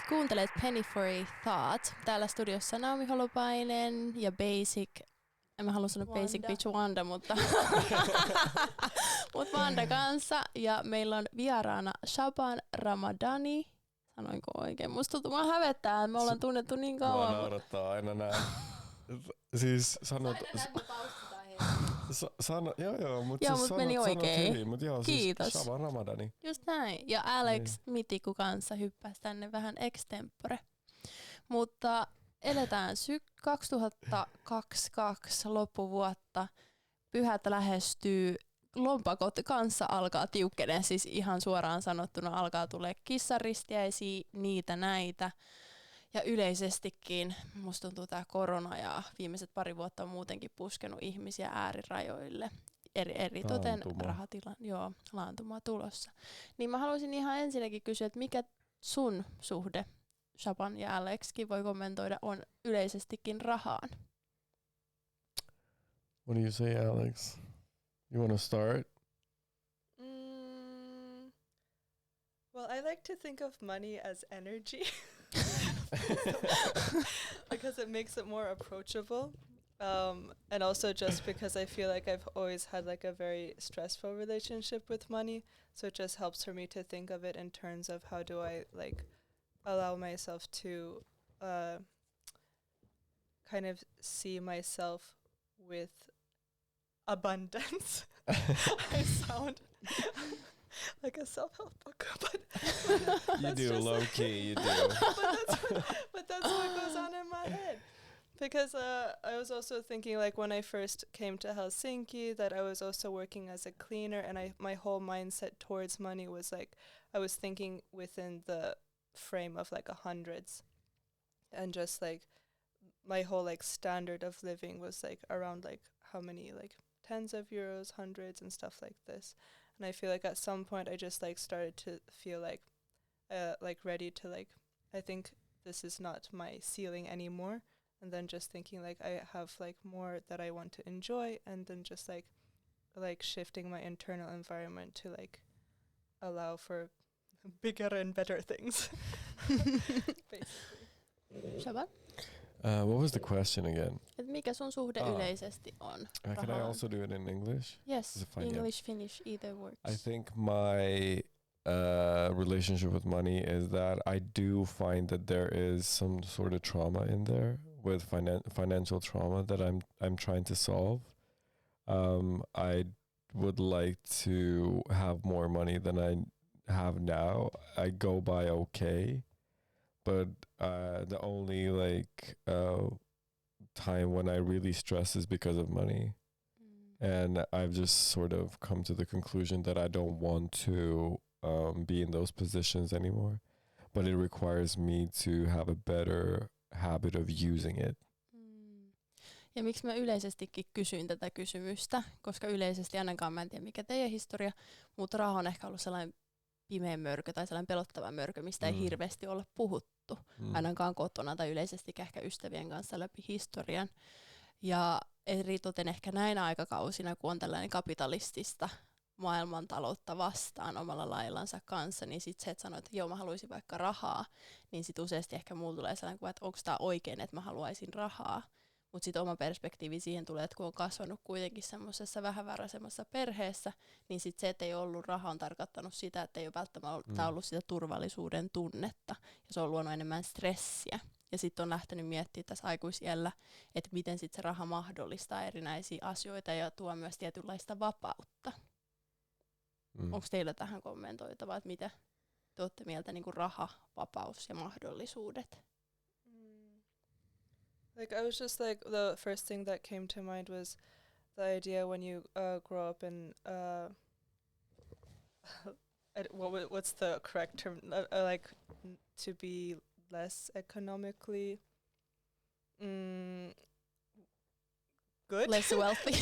Kuuntelet Penny for a Thought. Täällä studiossa Naomi Holopainen ja Basic. En mä halua sanoa Wanda. Basic Bitch Wanda, mutta Wanda kanssa. Ja meillä on vieraana Shaban Ramadani. Sanoinko oikein? Musta tuntuu, mua hävettää, että me ollaan tunnettu niin kauan. Mua naurattaa aina näin. Siis sanot... Mutta siis meni oikein. Hyvin, mut joo, kiitos. Siis Shaban Ramadani. Just näin. Ja Alex Mitiku kanssa hyppäsi tänne vähän extempore. Mutta eletään 2022 loppuvuotta. Pyhät lähestyy. Lompakot kanssa alkaa tiukkeneen, siis ihan suoraan sanottuna alkaa tulee kissaristiäisiä, niitä näitä. Ja yleisestikin musta tuntuu tää korona ja viimeiset pari vuotta on muutenkin puskenut ihmisiä äärirajoille. Eritoten laantumaa tulossa. Niin mä haluaisin ihan ensinnäkin kysyä, että mikä sun suhde, Shaban ja Alexkin voi kommentoida, on yleisestikin rahaan? What do you say, Alex? You want to start? Well, I like to think of money as energy because it makes it more approachable. And also just because I feel like I've always had like a very stressful relationship with money. So it just helps for me to think of it in terms of how do I like allow myself to kind of see myself with abundance. I sound like a self-help book, but you do low key, you do. but that's what goes on in my head. Because I was also thinking, like when I first came to Helsinki, that I was also working as a cleaner, and my whole mindset towards money was like I was thinking within the frame of like hundreds, and just like my whole like standard of living was like around like how many like tens of euros, hundreds and stuff like this. And I feel like at some point I just like started to feel like ready to like, I think this is not my ceiling anymore. And then just thinking like I have like more that I want to enjoy, and then just like shifting my internal environment to like allow for bigger and better things. Basically. Shaban? What was the question again? Et mikä sun suhde yleisesti on? Can I also do it in English? Yes, English, Finnish, either works. I think my relationship with money is that I do find that there is some sort of trauma in there with financial trauma that I'm trying to solve. I would like to have more money than I have now. I go by okay. But the only time when I really stress is because of money. And I've just sort of come to the conclusion that I don't want to be in those positions anymore. But it requires me to have a better habit of using it. Ja miksi mä yleisestikin kysyin tätä kysymystä, koska yleisesti ainakaan mä en tiedä mikä teidän historia, mutta raha on ehkä ollut sellainen pimeä mörkö tai sellainen pelottava mörkö, mistä ei hirveästi olla puhuttu, ainakaan kotona tai yleisesti ehkä ystävien kanssa läpi historian. Ja eritoten ehkä näinä aikakausina, kun on tällainen kapitalistista maailmantaloutta vastaan omalla laillansa kanssa, niin sitten se, että sanoit, että joo, mä haluaisin vaikka rahaa, niin sitten useasti ehkä mulla tulee sellainen kuva, että onko tämä oikein, että mä haluaisin rahaa. Mutta sitten oma perspektiivi siihen tulee, että kun on kasvanut kuitenkin semmoisessa vähävaraisemmassa perheessä, niin sitten se, että ei ollut rahaa, on tarkoittanut sitä, että ei ole välttämättä ollut sitä turvallisuuden tunnetta. Ja se on luonut enemmän stressiä. Ja sitten on lähtenyt miettimään tässä aikuisiällä, että miten sitten se raha mahdollistaa erinäisiä asioita ja tuo myös tietynlaista vapautta. Onko teillä tähän kommentoitavaa, että mitä te olette mieltä niin kuin raha, vapaus ja mahdollisuudet? Like I was just like the first thing that came to mind was the idea when you grow up in what's the correct term, like to be less economically good, less wealthy.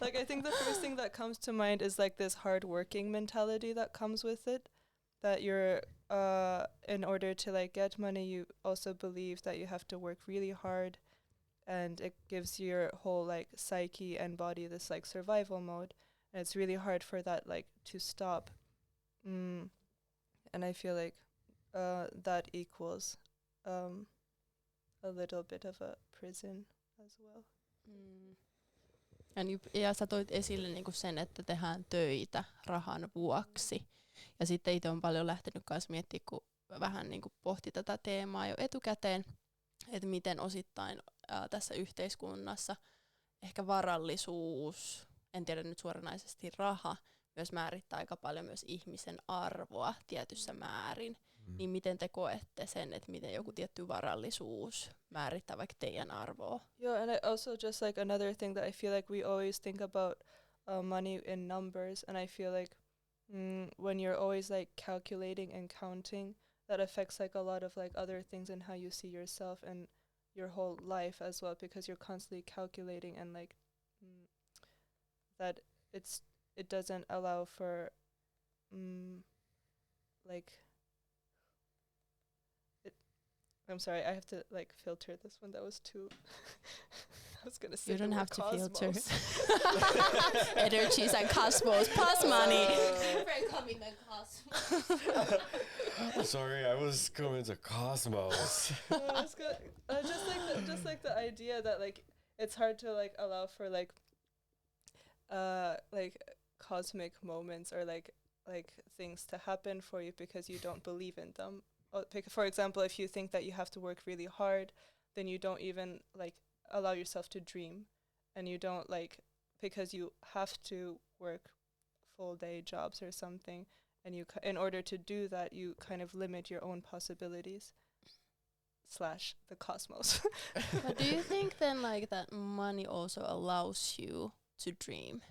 Like I think the first thing that comes to mind is like this hard-working mentality that comes with it, that you're in order to like get money, you also believe that you have to work really hard, and it gives your whole like psyche and body this like survival mode. and it's really hard for that like to stop. And I feel like that equals a little bit of a prison as well. Ja sä toit esille niinku sen, että tehdään töitä rahan vuoksi. Ja sitten itse on paljon lähtenyt kanssa miettimään, kun vähän niinku pohti tätä teemaa jo etukäteen, että miten osittain tässä yhteiskunnassa ehkä varallisuus, en tiedä nyt suoranaisesti raha, myös määrittää aika paljon myös ihmisen arvoa tietyssä määrin. Niin miten te koette sen, että miten joku tietty varallisuus määrittää vaikka teidän arvoa? Yeah, and I also just like another thing that I feel like we always think about money in numbers, and I feel like when you're always like calculating and counting, that affects like a lot of like other things and how you see yourself and your whole life as well, because you're constantly calculating and like that it doesn't allow for like I'm sorry, I have to like filter this one. That was too I was gonna say you don't have to cosmos. filter. Energies and cosmos plus money. Coming the cosmos. Sorry, I was going to cosmos. Just like the idea that like it's hard to like allow for like cosmic moments or like things to happen for you because you don't believe in them. For example, if you think that you have to work really hard, then you don't even like allow yourself to dream, and you don't like, because you have to work full day jobs or something, and you in order to do that you kind of limit your own possibilities / the cosmos. But do you think then like that money also allows you to dream?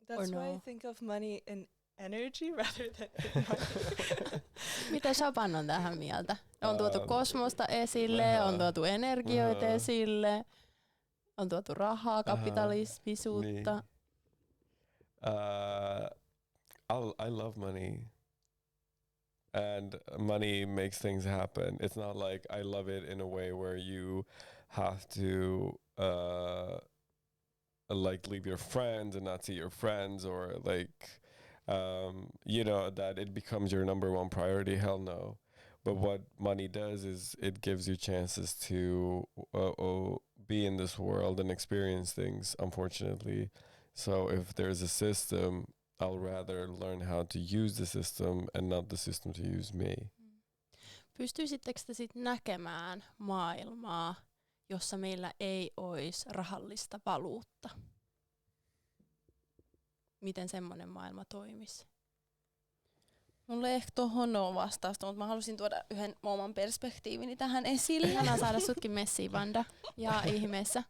That's why I think of money in energy rather than in money. Mitä Shaban on tähän mieltä? On tuotu kosmosta esille, on tuotu energioita esille, on tuotu rahaa, kapitalismisuutta. I love money. And money makes things happen. It's not like I love it in a way where you have to like leave your friends and not see your friends, or like that it becomes your number one priority. Hell no. But what money does is it gives you chances to be in this world and experience things, unfortunately. So if there's a system, I'll rather learn how to use the system and not the system to use me. Pystyisittekö te sit näkemään maailmaa, jossa meillä ei olisi rahallista valuutta? Miten semmoinen maailma toimisi? Mulla ei ehkä tohon ole vastausta, mutta mä halusin tuoda yhden oman perspektiivini tähän esille. Ihanaa saada sutkin messiin, Vanda. Ja ihmeessä.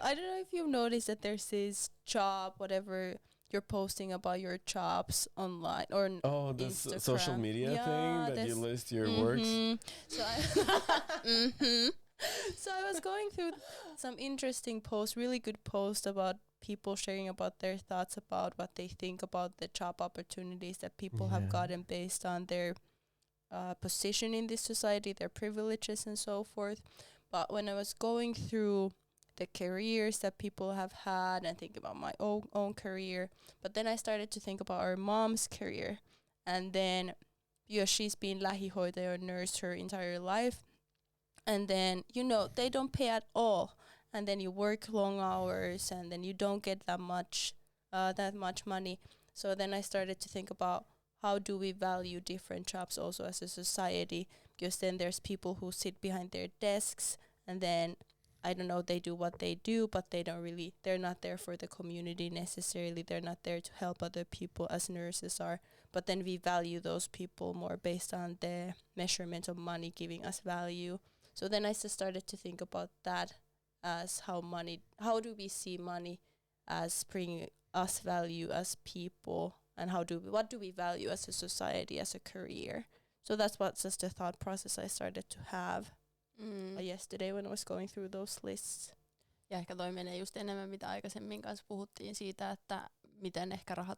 I don't know if you've noticed that there's this job, whatever you're posting about your jobs online or this Instagram. social media thing that you list your works. So I was going through some interesting posts, really good posts about people sharing about their thoughts about what they think about the job opportunities that people have gotten based on their position in this society, their privileges and so forth. But when I was going through the careers that people have had and think about my own career, but then I started to think about our mom's career, and then she's been lähihoitaja or nurse her entire life, and then they don't pay at all, and then you work long hours and then you don't get that much money. So then I started to think about how do we value different jobs also as a society, because then there's people who sit behind their desks and then I don't know, they do what they do, but they're not there for the community necessarily. They're not there to help other people as nurses are. But then we value those people more based on the measurement of money giving us value. So then I just started to think about that as how do we see money as bringing us value as people, and what do we value as a society, as a career. So that's just a thought process I started to have yesterday when I was going through those lists. Ja ehkä toi menee just enemmän, mitä aikaisemmin kanssa puhuttiin siitä, että miten ehkä raha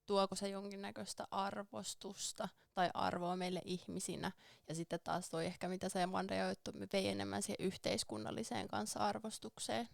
tuoko se jonkinnäköistä arvostusta tai arvoa meille ihmisinä. Ja sitten taas toi ehkä, mitä sä ja Vanda jo vei enemmän siihen yhteiskunnalliseen kanssa arvostukseen.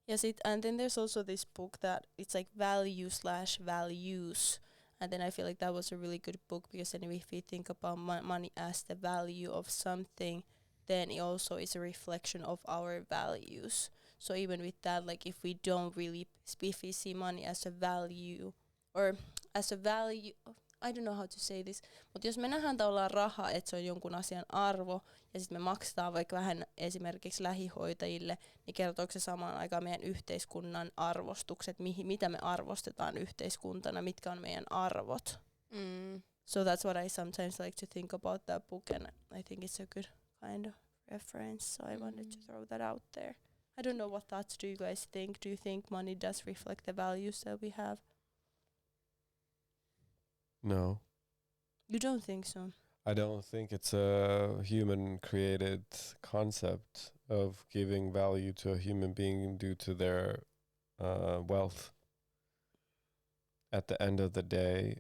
Yes, and then there's also this book that it's like value/values, and then I feel like that was a really good book because then if we think about money as the value of something, then it also is a reflection of our values. So even with that, like if we don't really, if we see money as a value or as a value, I don't know how to say this, mutta jos me nähdään tavallaan rahaa, että se on jonkun asian arvo, ja sitten me maksetaan vaikka vähän esimerkiksi lähihoitajille, niin kertooko se samaan aikaan meidän yhteiskunnan arvostukset, mitä me arvostetaan yhteiskuntana, mitkä on meidän arvot. So that's what I sometimes like to think about that book, and I think it's a good kind of reference, so I wanted to throw that out there. I don't know, what thoughts do you guys think? Do you think money does reflect the values that we have? No. You don't think so? I don't think it's a human created concept of giving value to a human being due to their wealth. At the end of the day,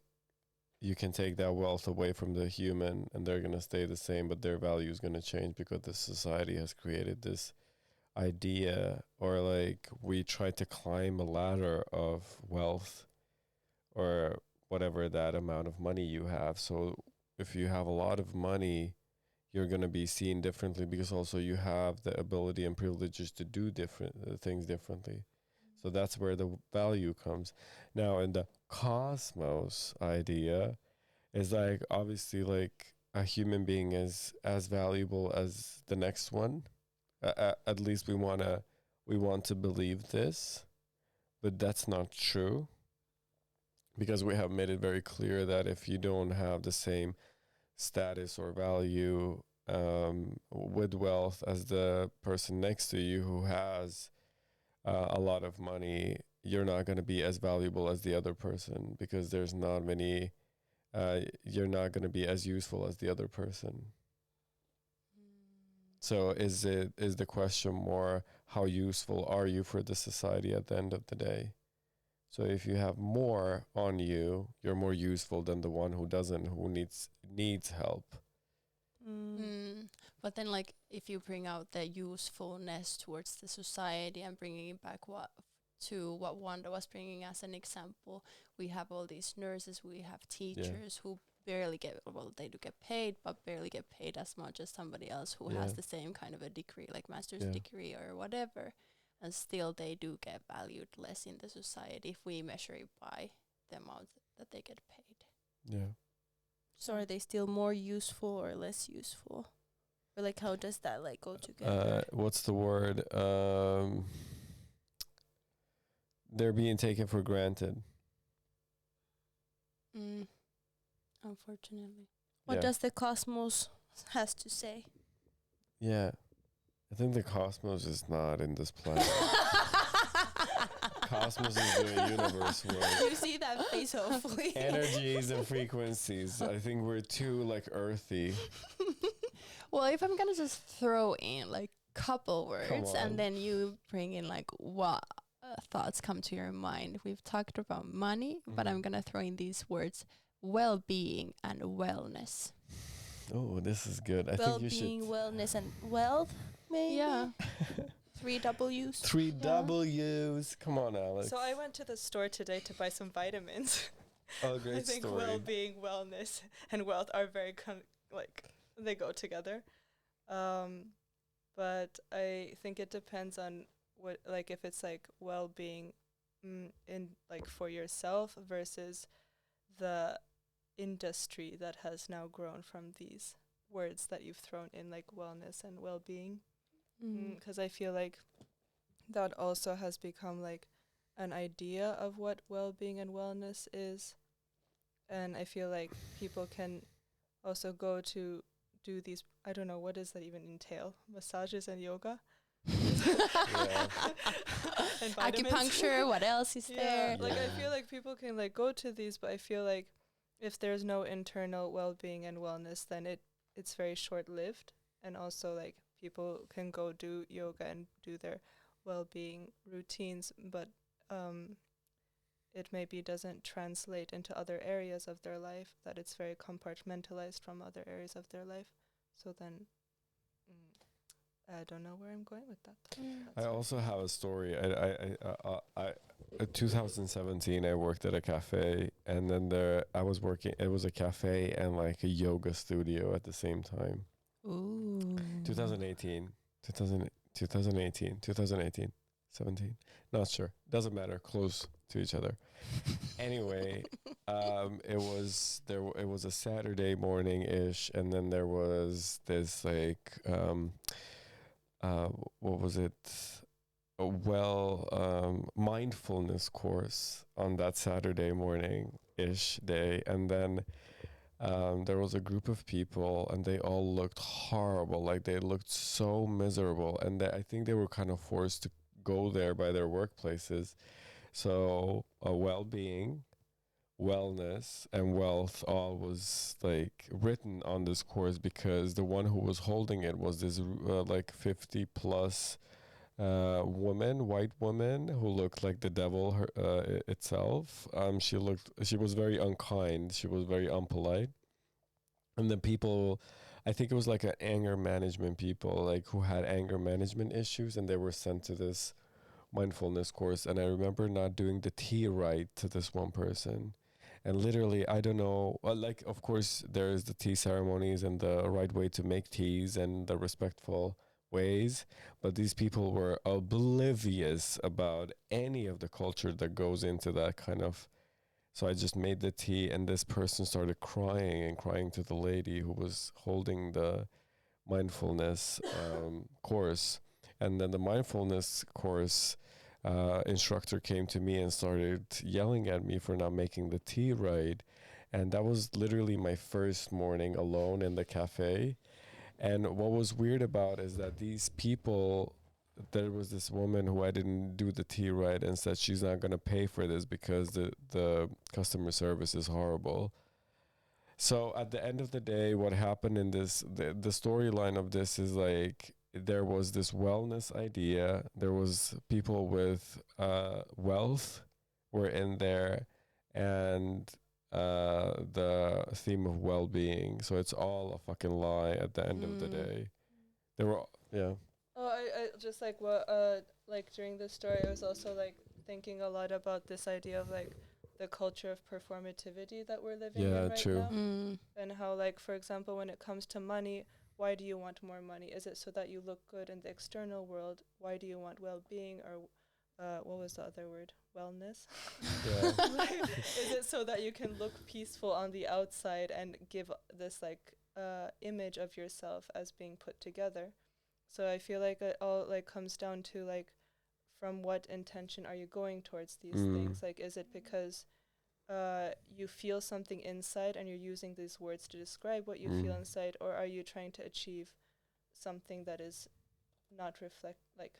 you can take that wealth away from the human and they're going to stay the same, but their value is going to change because the society has created this idea, or like we try to climb a ladder of wealth or whatever that amount of money you have. So if you have a lot of money, you're going to be seen differently because also you have the ability and privileges to do different things differently. So that's where the value comes. Now in the cosmos idea is like obviously like a human being is as valuable as the next one. At least we want to believe this, but that's not true. Because we have made it very clear that if you don't have the same status or value with wealth as the person next to you who has a lot of money, you're not going to be as valuable as the other person because there's not many, you're not going to be as useful as the other person. So is the question more how useful are you for the society at the end of the day? So if you have more on you, you're more useful than the one who doesn't, who needs help. But then, like, if you bring out the usefulness towards the society and bringing it back to what Wanda was bringing as an example, we have all these nurses, we have teachers who barely get, well, they do get paid, but barely get paid as much as somebody else who has the same kind of a degree, like master's degree or whatever. And still they do get valued less in the society if we measure it by the amount that they get paid. Yeah. So are they still more useful or less useful? Or like how does that like go together? What's the word? They're being taken for granted. Unfortunately. What does the cosmos has to say? Yeah. I think the cosmos is not in this planet. Cosmos is doing universe work. You see that face, hopefully. Energies and frequencies. I think we're too like earthy. Well, if I'm gonna just throw in like couple words and then you bring in like what thoughts come to your mind. We've talked about money, but I'm gonna throw in these words: well-being and wellness. Oh, this is good. I think you should. Well-being, wellness, and wealth. Maybe. Yeah. 3 W's. 3 W's. Come on, Alex. So I went to the store today to buy some vitamins. Oh, great I think story. well-being, wellness, and wealth are very they go together. But I think it depends on what, like, if it's like well-being in like for yourself versus the industry that has now grown from these words that you've thrown in, like wellness and well-being. Because I feel like that also has become like an idea of what well-being and wellness is. And I feel like people can also go to do these, I don't know, what does that even entail? Massages and yoga? And acupuncture, what else is there? Like I feel like people can like go to these, but I feel like if there's no internal well-being and wellness, then it's very short-lived. And also like people can go do yoga and do their well-being routines, but it maybe doesn't translate into other areas of their life, that it's very compartmentalized from other areas of their life. So then I don't know where I'm going with that. I also have a story. I 2017 I worked at a cafe, and then I was working. It was a cafe and like a yoga studio at the same time. Ooh. 2018, 17, not sure. Doesn't matter. Close to each other. Anyway, it was It was a Saturday morning ish, and then there was this like what was it? Mindfulness course on that Saturday morning ish day, and then there was a group of people, and they all looked horrible. Like they looked so miserable, and I think they were kind of forced to go there by their workplaces. So well-being, wellness, and wealth all was like written on this course, because the one who was holding it was this like 50 plus white woman who looked like the devil itself. She was very unkind. She was very unpolite. And the people, I think it was like an anger management people, like who had anger management issues, and they were sent to this mindfulness course. And I remember not doing the tea right to this one person. And literally, I don't know, like, of course, there is the tea ceremonies and the right way to make teas and the respectful ways, but these people were oblivious about any of the culture that goes into that kind of. So I just made the tea, and this person started crying and crying to the lady who was holding the mindfulness course. And then the mindfulness course instructor came to me and started yelling at me for not making the tea right. And that was literally my first morning alone in the cafe. And what was weird about is that these people, there was this woman who I didn't do the tea right and said she's not going to pay for this because the customer service is horrible. So at the end of the day, what happened in this, the storyline of this is like, there was this wellness idea. There was people with wealth were in there, and the theme of well-being. So it's all a fucking lie at the end of the day. There were, yeah. Oh, I just like what like during this story, I was also like thinking a lot about this idea of like the culture of performativity that we're living in right true. now, and how like, for example, when it comes to money, why do you want more money? Is it so that you look good in the external world? Why do you want well-being, or what was the other word? Wellness? Yeah. Is it so that you can look peaceful on the outside and give this like image of yourself as being put together? So I feel like it all like comes down to like, from what intention are you going towards these things? Like, is it because you feel something inside and you're using these words to describe what you feel inside, or are you trying to achieve something that is not reflect like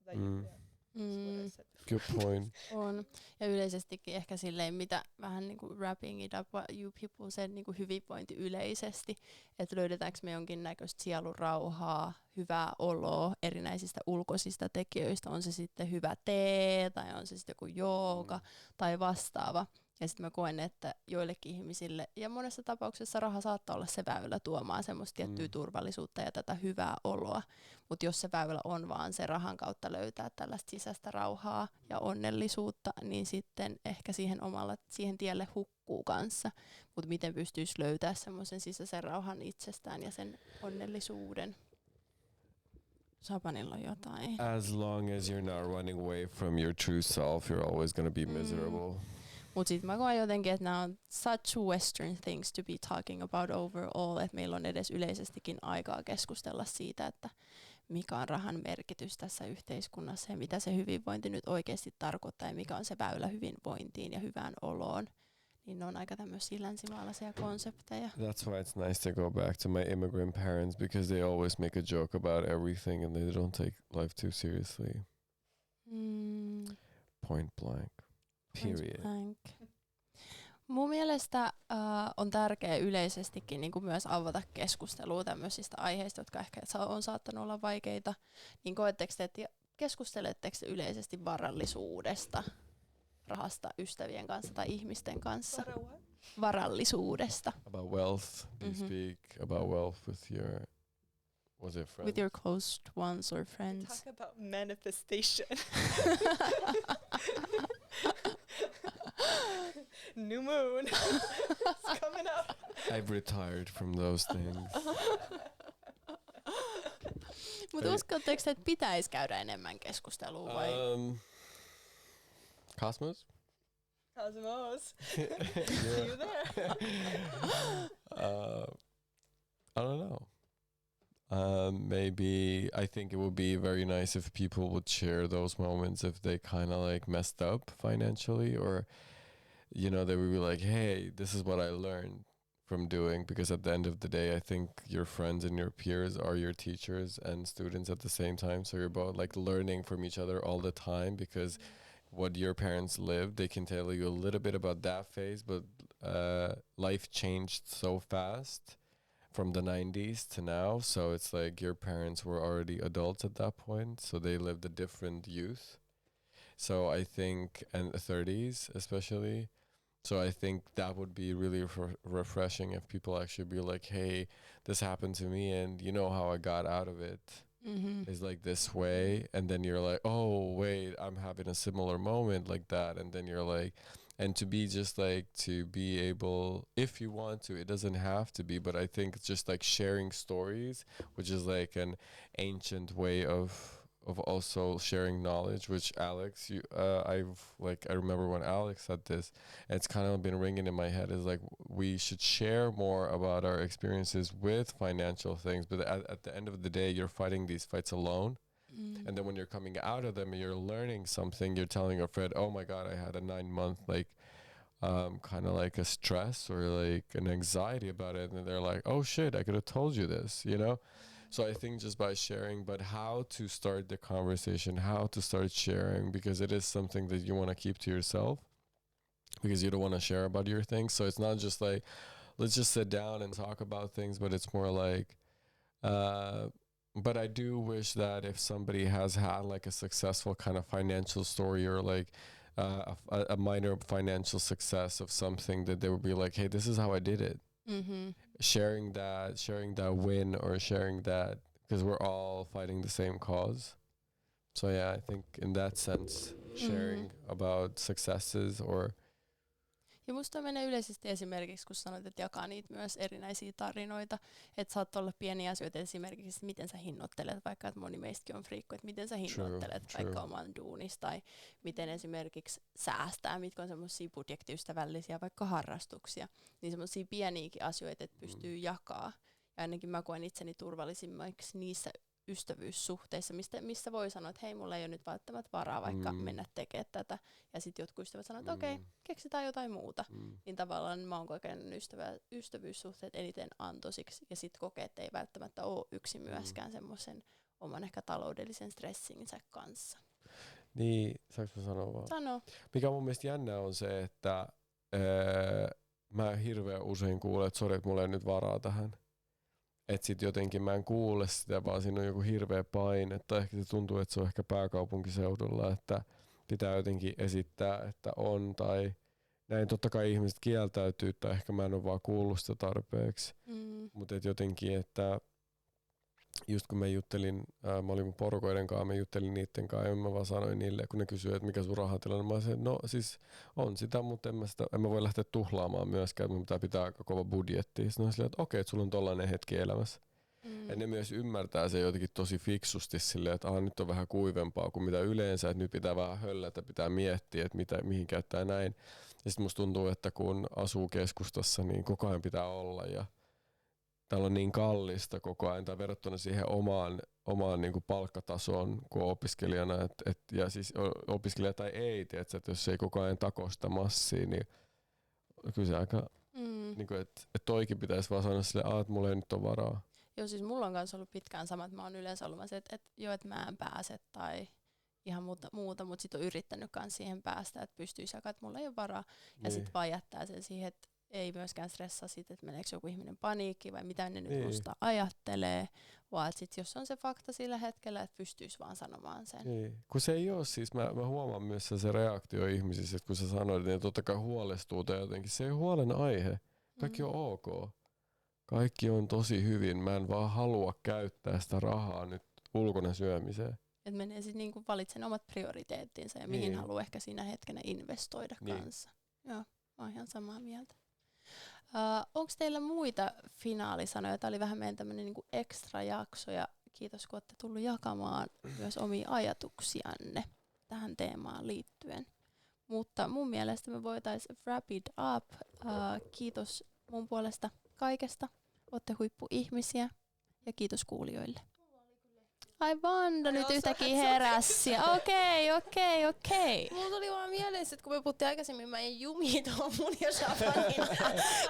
that's what I said before. Good point. On. Ja yleisestikin ehkä silleen, mitä vähän niinku wrapping it up what you people said, niinku hyvinvointi yleisesti, että löydetäänkö me jonkinnäköistä sielurauhaa, hyvää oloa erinäisistä ulkoisista tekijöistä, on se sitten hyvä tee tai on se sitten joku jooga tai vastaava. Ja sitten mä koen, että joillekin ihmisille, ja monessa tapauksessa raha saattaa olla se väylä tuomaan semmoista tiettyä turvallisuutta ja tätä hyvää oloa. Mutta jos se väylä on vaan se rahan kautta löytää tällaista sisäistä rauhaa ja onnellisuutta, niin sitten ehkä siihen tielle hukkuu kanssa. Mutta miten pystyisi löytää semmoisen sisäisen rauhan itsestään ja sen onnellisuuden? Sapanilla on jotain. As long as you're not running away from your true self, you're always going to be miserable. Mutta sitten mä koen jotenkin, että nämä on such western things to be talking about overall, että meillä on edes yleisestikin aikaa keskustella siitä, että mikä on rahan merkitys tässä yhteiskunnassa ja mitä se hyvinvointi nyt oikeasti tarkoittaa ja mikä on se väylä hyvinvointiin ja hyvään oloon. Niin ne on aika tämmöisiä länsimaalaisia konsepteja. That's why it's nice to go back to my immigrant parents, because they always make a joke about everything and they don't take life too seriously. Point blank. Period. Mun mielestä on tärkeää yleisestikin niin kuin myös avata keskustelua tämmöisistä aiheista, jotka ehkä on saattanut olla vaikeita. Niin koetteko te, että keskusteletteko yleisesti varallisuudesta, rahasta ystävien kanssa tai ihmisten kanssa? Varallisuudesta. About wealth. Do you speak about wealth with your Was it friends? With your close ones or friends? Talk about manifestation. New moon. It's coming up. I've retired from those things. Mutta uskotteko, että pitäisi käydä enemmän keskustelua vai? Cosmos? Cosmos. Yeah. You there? I don't know. Maybe I think it would be very nice if people would share those moments if they kind of like messed up financially, or you know, they would be like, hey, this is what I learned from doing, because at the end of the day I think your friends and your peers are your teachers and students at the same time, so you're both like learning from each other all the time, because what your parents lived, they can tell you a little bit about that phase, but life changed so fast from the 90s to now, so it's like your parents were already adults at that point, so they lived a different youth. So I think, and 30s especially, so I think that would be really refreshing if people actually be like, hey, this happened to me and you know how I got out of it is like this way, and then you're like, oh wait, I'm having a similar moment like that, and then you're like, and to be just like, to be able, if you want to, it doesn't have to be, but I think just like sharing stories, which is like an ancient way of also sharing knowledge, which Alex, I remember when Alex said this, and it's kind of been ringing in my head, is like, we should share more about our experiences with financial things, but at the end of the day, you're fighting these fights alone. And then when you're coming out of them and you're learning something, you're telling your friend, oh my God, I had a 9-month like kind of like a stress or like an anxiety about it, and they're like, oh shit, I could have told you this, you know? So I think just by sharing, but how to start the conversation, how to start sharing, because it is something that you want to keep to yourself, because you don't want to share about your things. So it's not just like, let's just sit down and talk about things, but it's more like, but I do wish that if somebody has had like a successful kind of financial story, or like a minor financial success of something, that they would be like, hey, this is how I did it. Sharing that win, or sharing that, because we're all fighting the same cause. So yeah, I think in that sense, sharing about successes or... Ja musta menee yleisesti esimerkiksi, kun sanoit, että jakaa niitä myös erinäisiä tarinoita, että saattaa olla pieniä asioita, esimerkiksi miten sä hinnoittelet, vaikka että moni meistäkin on friikku, että miten sä hinnoittelet vaikka oman duunis, tai miten esimerkiksi säästää, mitkä on semmoisia budjettiystävällisiä vaikka harrastuksia, niin semmoisia pieniäkin asioita, että pystyy jakaa. Ja ainakin mä koen itseni turvallisimmaksi niissä ystävyyssuhteissa, missä voi sanoa, että hei, mulla ei ole nyt välttämättä varaa vaikka mennä tekemään tätä. Ja sitten jotkut ystävät sanoo, että okei, keksitään jotain muuta. Niin tavallaan mä oon kokenut ystävyyssuhteet eniten antoisiksi. Ja sitten kokee, että ei välttämättä ole yksin myöskään semmoisen oman ehkä taloudellisen stressinsä kanssa. Niin, saanko mä sanoa vaan? Sano. Mikä mun mielestä jännä on se, että mä hirveän usein kuulen, että sori, että mulla ei nyt varaa tähän. Että sit jotenkin mä en kuule sitä, vaan siinä on joku hirveä paine. Tai ehkä se tuntuu, että se on ehkä pääkaupunkiseudulla, että pitää jotenkin esittää, että on. Tai näin totta kai ihmiset kieltäytyy, tai ehkä mä en ole vaan kuullut sitä tarpeeksi. Mutta jotenkin, että just kun mä juttelin, mä olin mun porukoiden kanssa, mä juttelin niitten kanssa, ja mä vaan sanoin niille, kun ne kysyivät, että mikä sun rahatilanne, mä sanoin, no siis on sitä, mutta en mä voi lähteä tuhlaamaan myöskään, mun pitää aika kova budjetti. Sitten on silleen, että okei, että sulla on tollainen hetki elämässä. Ja ne myös ymmärtää se jotenkin tosi fiksusti silleen, että nyt on vähän kuivempaa kuin mitä yleensä, että nyt pitää vähän höllätä, pitää miettiä, että mihin käyttää näin. Ja sitten musta tuntuu, että kun asuu keskustassa, niin koko ajan pitää olla, ja täällä on niin kallista koko ajan, tai verrattuna siihen omaan niin kuin palkkatasoon kuin opiskelijana, ja siis opiskelija tai ei, tiedätkö, että jos ei koko ajan tako sitä massia, niin kyllä se aika, niin kuin, että toikin pitäisi vaan sanoa silleen, että mulla ei nyt ole varaa. Joo, siis mulla on kanssa ollut pitkään sama, että mä oon yleensä ollut se, että mä en pääse tai ihan muuta, mutta sit on yrittänyt kanssa siihen päästä, että pystyisi jakaa, että mulla ei ole varaa, ja sit vaan jättää sen siihen, että ei myöskään stressaa siitä, että meneekö joku ihminen paniikki vai mitä ne nyt musta ajattelee, vaan sit jos on se fakta sillä hetkellä, että pystyisi vaan sanomaan sen. Niin. Kun se ei ole siis, mä huomaan myös se reaktio ihmisissä, että kun sä sanoit, että ne totta kai huolestuu tai jotenkin, se ei ole huolen aihe. Kaikki on ok. kaikki on tosi hyvin, mä en vaan halua käyttää sitä rahaa nyt ulkona syömiseen. Että menee sitten niinku valitsen omat prioriteettinsa ja mihin haluaa ehkä siinä hetkenä investoida kanssa. Joo, mä oon ihan samaa mieltä. Onko teillä muita finaalisanoja? Tämä oli vähän meidän tämmöinen niinku extra jakso ja kiitos kun olette tullut jakamaan myös omia ajatuksianne tähän teemaan liittyen. Mutta mun mielestä me voitaisiin wrap it up. Kiitos mun puolesta kaikesta. Olette huippuihmisiä ja kiitos kuulijoille. Ai Vanda nyt yhtäkkiä heräsi. Okei. Mulla tuli vaan mieleen, että kun me puhuttiin aikaisemmin, mä en jumi tuohon mun ja Shabanin.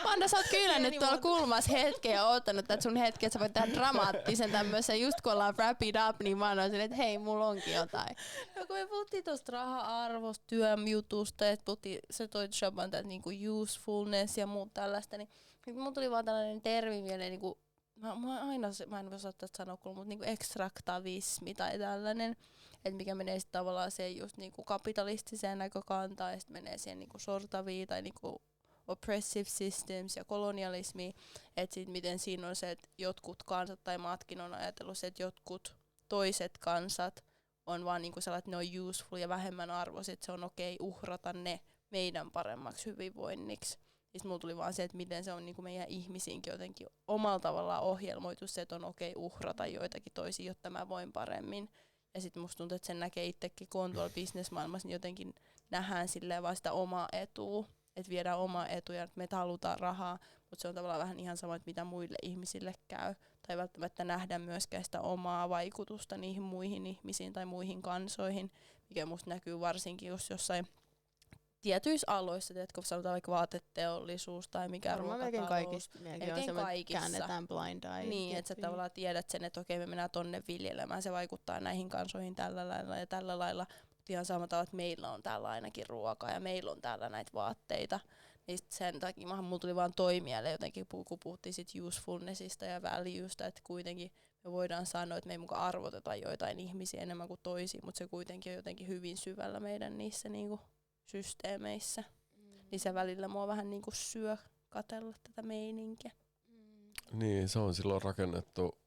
Vanda, sä oot kyllä nyt tuolla kulmassa hetken ja oottanut tätä sun hetken, että sä voit tehdä dramaattisen tämmöisen. Just kun ollaan wrap it up, niin mä annan että hei, mulla onkin jotain. No kun me puhuttiin tuosta raha-arvosta, työn-jutusta, että se toi Shaban tätä niinku usefulness ja muut tällaista, niin mulla tuli vaan tällainen termi mieleen, niinku mä en osaa tästä sanoa, mutta niinku ekstraktivismi tai tällainen, että mikä menee sitten tavallaan se just niinku kapitalistiseen näkökantaan ja sitten menee siihen niinku sortaviin tai niinku oppressive systems ja kolonialismi, että sitten miten siinä on se, että jotkut kansat tai maatkin on ajatellut se, että jotkut toiset kansat on vaan niinku sellainen, että ne on useful ja vähemmän arvoiset, että se on okei uhrata ne meidän paremmaksi hyvinvoinniksi. Sitten mulla tuli vaan se, että miten se on niinku meidän ihmisiinkin jotenkin omalla tavallaan ohjelmoitu se, että on okei uhrata joitakin toisia, jotta mä voin paremmin. Ja sitten musta tuntuu, että sen näkee itsekin, kun on tuolla bisnesmaailmassa, niin jotenkin nähdään silleen vaan sitä omaa etua. Että viedään omaa etua ja me halutaan rahaa, mutta se on tavallaan vähän ihan sama, että mitä muille ihmisille käy. Tai välttämättä nähdä myöskään sitä omaa vaikutusta niihin muihin ihmisiin tai muihin kansoihin, mikä musta näkyy varsinkin, jos jossain tietyissä aloissa, kun sanotaan vaikka vaateteollisuus tai mikä ruokatalous. Melkein kaikissa käännetään blind eye. Niin, että sä tavallaan tiedät sen, että okei, me mennään tonne viljelemään, se vaikuttaa näihin kansoihin tällä lailla ja tällä lailla. Mutta ihan samalla tavalla, että meillä on täällä ainakin ruokaa ja meillä on täällä näitä vaatteita. Niin sen takia mulla tuli vaan toi mieleen jotenkin, kun puhuttiin sit usefulnessista ja valuesta, että kuitenkin me voidaan sanoa, että me ei mukaan arvoteta joitain ihmisiä enemmän kuin toisia, mutta se kuitenkin on jotenkin hyvin syvällä meidän niissä niinku systeemeissä. Niin se välillä mua vähän niinku syö katsella tätä meininkiä. Niin, se on silloin rakennettu,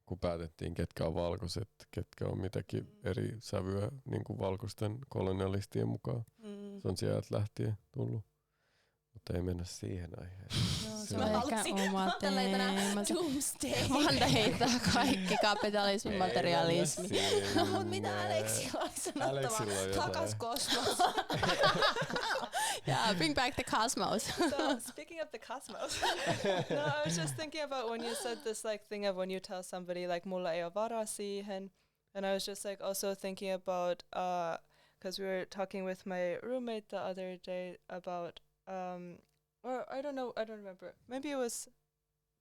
kun päätettiin, ketkä on valkoiset, ketkä on mitäkin eri sävyä niin kuin valkoisten kolonialistien mukaan. Se on sieltä lähtien tullut. Mutta ei mennä siihen aiheeseen. Se on ehkä oma teemansa. Vanda heittää kaikki kapitalismi, materialismi. No mut mitä Aleksilla on sanottavaa? Takas kosmos. Yeah, bring back the cosmos. So speaking of the cosmos, no, I was just thinking about when you said this like thing of when you tell somebody like mulla ei ole varaa siihen, and I was just like also thinking about because we were talking with my roommate the other day about or I don't remember. Maybe it was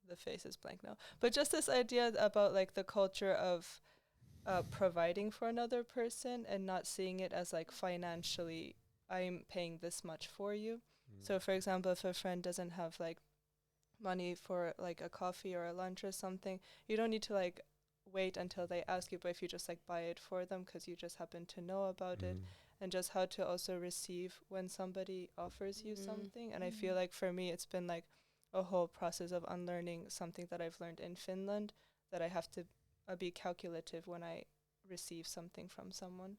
the face is blank now. But just this idea about like the culture of providing for another person and not seeing it as like financially I'm paying this much for you. So for example, if a friend doesn't have like money for like a coffee or a lunch or something, you don't need to like wait until they ask you, but if you just like buy it for them because you just happen to know about it, and just how to also receive when somebody offers you something. And I feel like for me it's been like a whole process of unlearning something that I've learned in Finland, that I have to be calculative when I receive something from someone.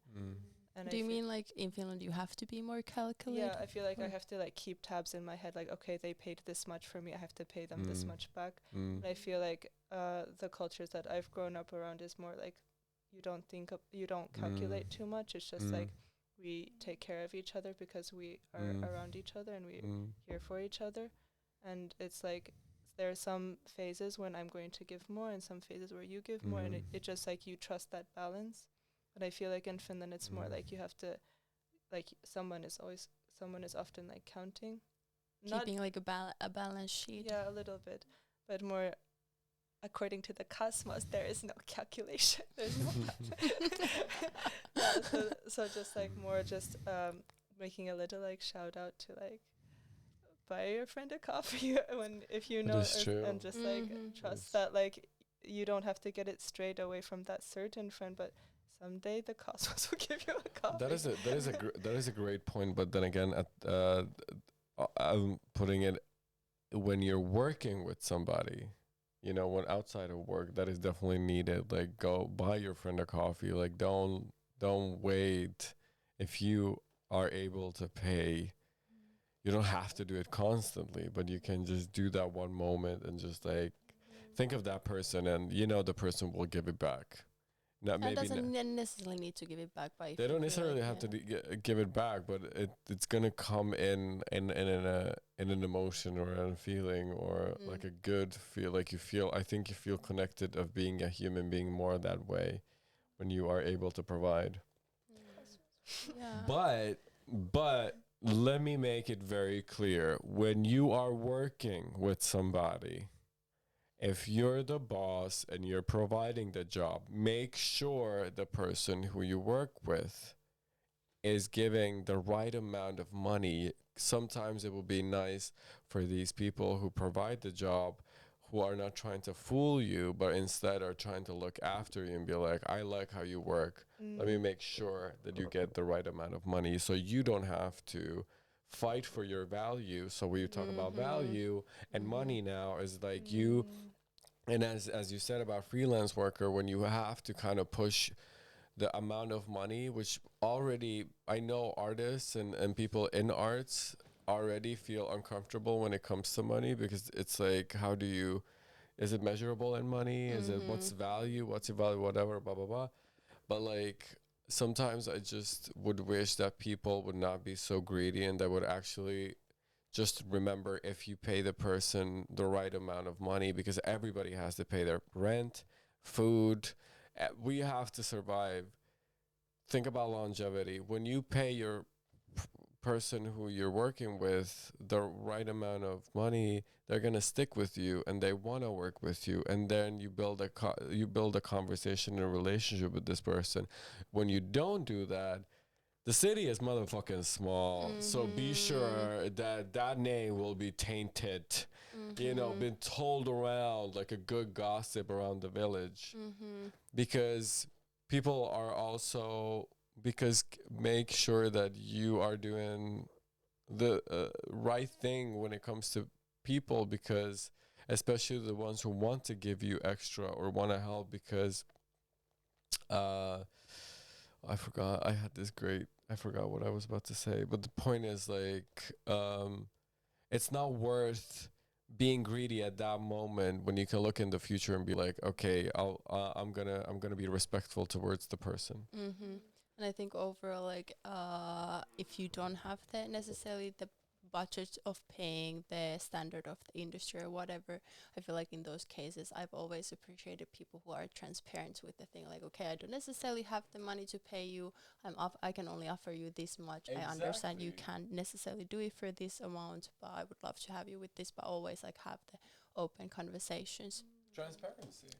And do you mean like in Finland you have to be more calculated? Yeah, I feel like I have to like keep tabs in my head, like okay, they paid this much for me, I have to pay them this much back. And I feel like the cultures that I've grown up around is more like you don't calculate too much. It's just like we take care of each other because we are around each other and we're here for each other. And it's like there are some phases when I'm going to give more and some phases where you give more, and it just like you trust that balance. But I feel like in Finland it's more like you have to, like someone is often like counting, keeping like a balance sheet. Yeah, a little bit, but more according to the cosmos there is no calculation. There's no so just like more just making a little like shout out to like buy your friend a coffee if you know, and just like trust that like you don't have to get it straight away from that certain friend, but someday the cosmos will give you a coffee. That is a great point, but then again, I'm putting it when you're working with somebody, you know, when outside of work, that is definitely needed. Like, go buy your friend a coffee. Like, don't wait. If you are able to pay, you don't have to do it constantly, but you can just do that one moment and just like think of that person, and you know the person will give it back. Not And maybe doesn't necessarily need to give it back, but if they you don't feel necessarily like, have to give it back, but it's gonna come in an emotion or a feeling or like a good feel. Like you feel, I think you feel connected of being a human being more that way when you are able to provide. Yeah. But let me make it very clear: when you are working with somebody, if you're the boss and you're providing the job, make sure the person who you work with is giving the right amount of money. Sometimes it will be nice for these people who provide the job, who are not trying to fool you, but instead are trying to look after you and be like, I like how you work. Let me make sure that you get the right amount of money so you don't have to fight for your value. So when you talk about value and money now is like you, and as you said about freelance worker, when you have to kind of push the amount of money, which already I know artists and people in arts already feel uncomfortable when it comes to money, because it's like, how do you, is it measurable in money? Is it what's value? What's your value? Whatever, blah, blah, blah. But like, sometimes I just would wish that people would not be so greedy and that would actually just remember, if you pay the person the right amount of money, because everybody has to pay their rent, food, we have to survive. Think about longevity. When you pay your person who you're working with the right amount of money, they're going to stick with you and they want to work with you, and then you build a conversation and a relationship with this person. When you don't do that, the city is motherfucking small, so be sure that that name will be tainted, you know, been told around like a good gossip around the village, because people are also, because make sure that you are doing the right thing when it comes to people, because especially the ones who want to give you extra or want to help, because I forgot. I forgot what I was about to say. But the point is, like, it's not worth being greedy at that moment when you can look in the future and be like, okay, I'm gonna be respectful towards the person. And I think overall, like, if you don't have the necessarily the budget of paying the standard of the industry or whatever, I feel like in those cases, I've always appreciated people who are transparent with the thing. Like, okay, I don't necessarily have the money to pay you. I can only offer you this much. I understand you can't necessarily do it for this amount, but I would love to have you with this. But always like have the open conversations.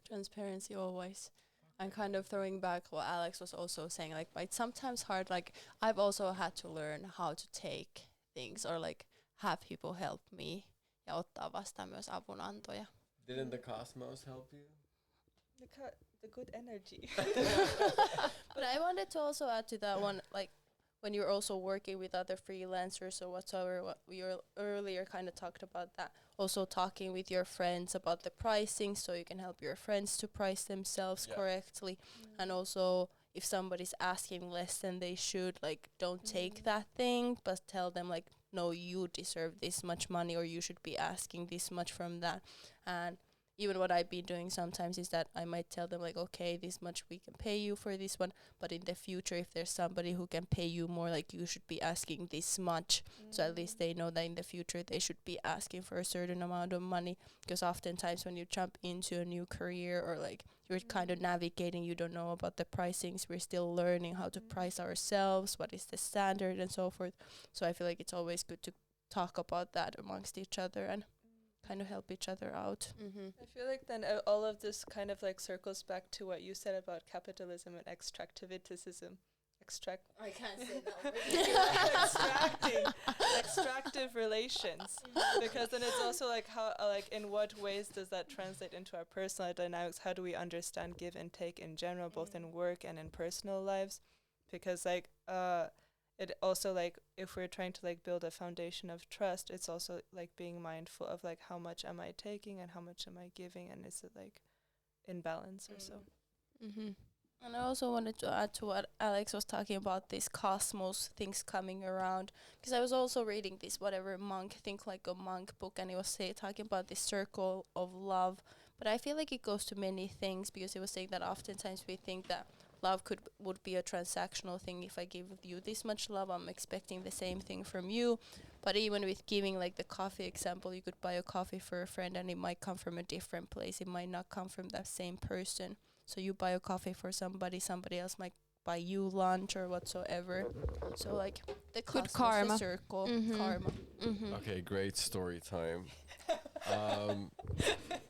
Transparency always. And kind of throwing back what Alex was also saying, like, but it's sometimes hard. Like, I've also had to learn how to take things or like have people help me ja ottaa vastaan myös avunantoja. Didn't the cosmos help you? The good energy. But I wanted to also add to that one, like, when you're also working with other freelancers or whatsoever, what we earlier kind of talked about that, also talking with your friends about the pricing so you can help your friends to price themselves correctly. And also, if somebody's asking less than they should, like, don't take that thing, but tell them, like, no, you deserve this much money or you should be asking this much from that. And even what I've been doing sometimes is that I might tell them, like, okay, this much we can pay you for this one, but in the future, if there's somebody who can pay you more, like, you should be asking this much. So at least they know that in the future they should be asking for a certain amount of money, because oftentimes when you jump into a new career or like you're kind of navigating, you don't know about the pricings. We're still learning how to price ourselves, what is the standard and so forth. So I feel like it's always good to talk about that amongst each other and kind of help each other out. I feel like then all of this kind of like circles back to what you said about capitalism and extractivism. I can't say that. Extractive relations, because then it's also like how, like, in what ways does that translate into our personal dynamics? How do we understand give and take in general, both in work and in personal lives? Because like it also like if we're trying to like build a foundation of trust, it's also like being mindful of like how much am I taking and how much am I giving, and is it like in balance or so. Mm-hmm. And I also wanted to add to what Alex was talking about, these cosmos things coming around, because I was also reading this whatever monk, Think Like a Monk book, and it was talking about this circle of love. But I feel like it goes to many things, because it was saying that oftentimes we think that love would be a transactional thing. If I give you this much love, I'm expecting the same thing from you. But even with giving like the coffee example, you could buy a coffee for a friend and it might come from a different place. It might not come from that same person. So you buy a coffee for somebody else might buy you lunch or whatsoever. So like the Good cosmos, karma. the circle, karma. Mm-hmm. Okay, great story time.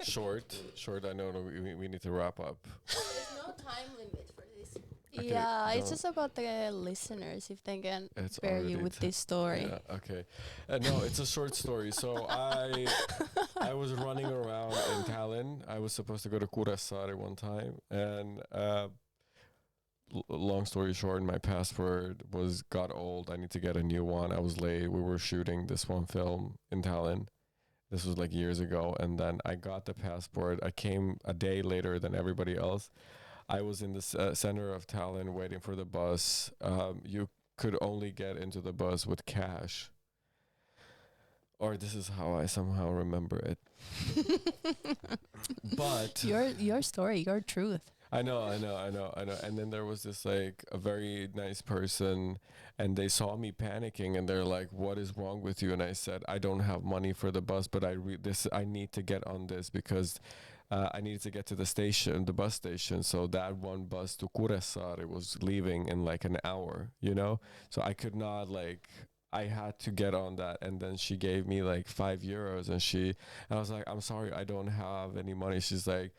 Short. I know we need to wrap up. There's no time limit for this. Okay, Yeah, it's no. just about the listeners if they can It's bear you already with this story. Yeah, okay. No, it's a short story. So I was running around in Tallinn. I was supposed to go to Kuressaare one time, and long story short, my passport got old. I need to get a new one. I was late. We were shooting this one film in Tallinn. This was like years ago, and then I got the passport. I came a day later than everybody else. I was in the center of Tallinn waiting for the bus. You could only get into the bus with cash. Or this is how I somehow remember it. But your story, your truth. I know. And then there was this like a very nice person, and they saw me panicking, and they're like, "What is wrong with you?" And I said, "I don't have money for the bus, but I need to get on this because I needed to get to the bus station. So that one bus to Kuressaare was leaving in like an hour, you know. So I could not I had to get on that." And then she gave me like €5, and I was like, "I'm sorry, I don't have any money." She's like,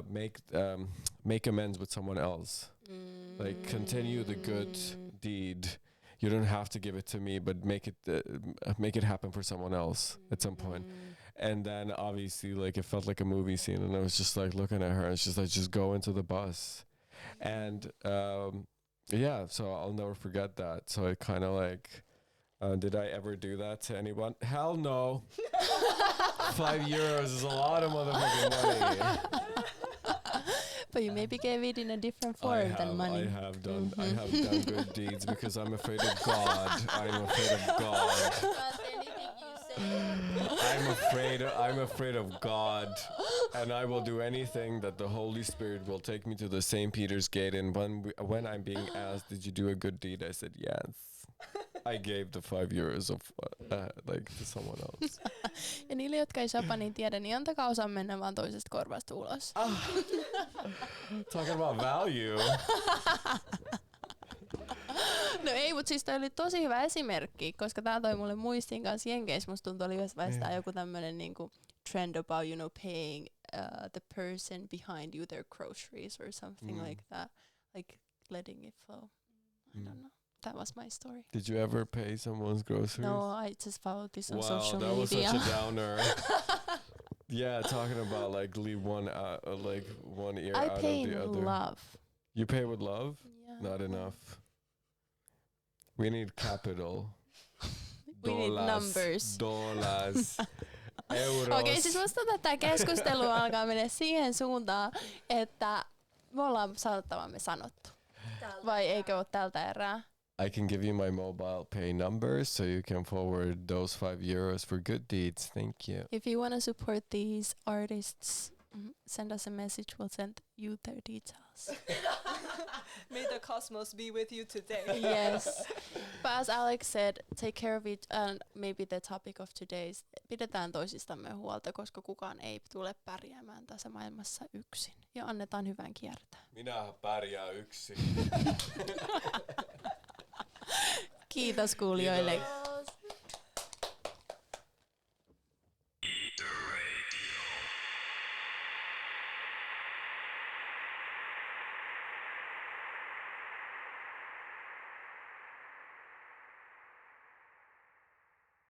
make amends with someone else. Like, continue the good deed. You don't have to give it to me, but make it happen for someone else at some point. And then obviously, like, it felt like a movie scene, and I was just like looking at her, and she's like, "Just go into the bus." And yeah, so I'll never forget that. So it kind of like, did I ever do that to anyone? Hell no. €5 is a lot of motherfucking money. But you maybe gave it in a different form than money. I have done good deeds because I'm afraid of God. I'm afraid of God. I'm afraid of God, and I will do anything that the Holy Spirit will take me to the St. Peter's Gate. And when I'm being asked, "Did you do a good deed?" I said yes. I gave the €5 of to someone else. Ja niille, jotka ei Japanin tiedä, niin antakaa osa mennä vaan toisesta korvasta ulos. Talking about value. No ei, mutta siis toi oli tosi hyvä esimerkki, koska tää toi mulle muistiin kanssa Jenkeissä. Musta tuntuu, oli yhdessä vaiheessa joku tämmönen niinku trend about, paying the person behind you their groceries or something like that. Like letting it flow. I don't know. That was my story. Did you ever pay someone's groceries? No, I just followed this on social media. Wow, that was media. such a downer. Yeah, talking about like leave one ear I out pay of the in other. love. You pay with love? Yeah. Not enough. We need capital. We need numbers. Dollars. Euros. Okei, siis musta tätä keskustelua alkaa mennä siihen suuntaan, että me ollaan sanottavamme sanottu. Vai eikö ole tältä erää? I can give you my mobile pay numbers so you can forward those €5 for good deeds. Thank you. If you want to support these artists, send us a message. We'll send you their details. May the cosmos be with you today. Yes. But as Alex said, take care of it. And maybe the topic of today is pidetään toisistamme huolta, koska kukaan ei tule pärjäämään tässä maailmassa yksin. Ja annetaan hyvän kiertää. Minä pärjää yksin. Kiitos kuulijoille.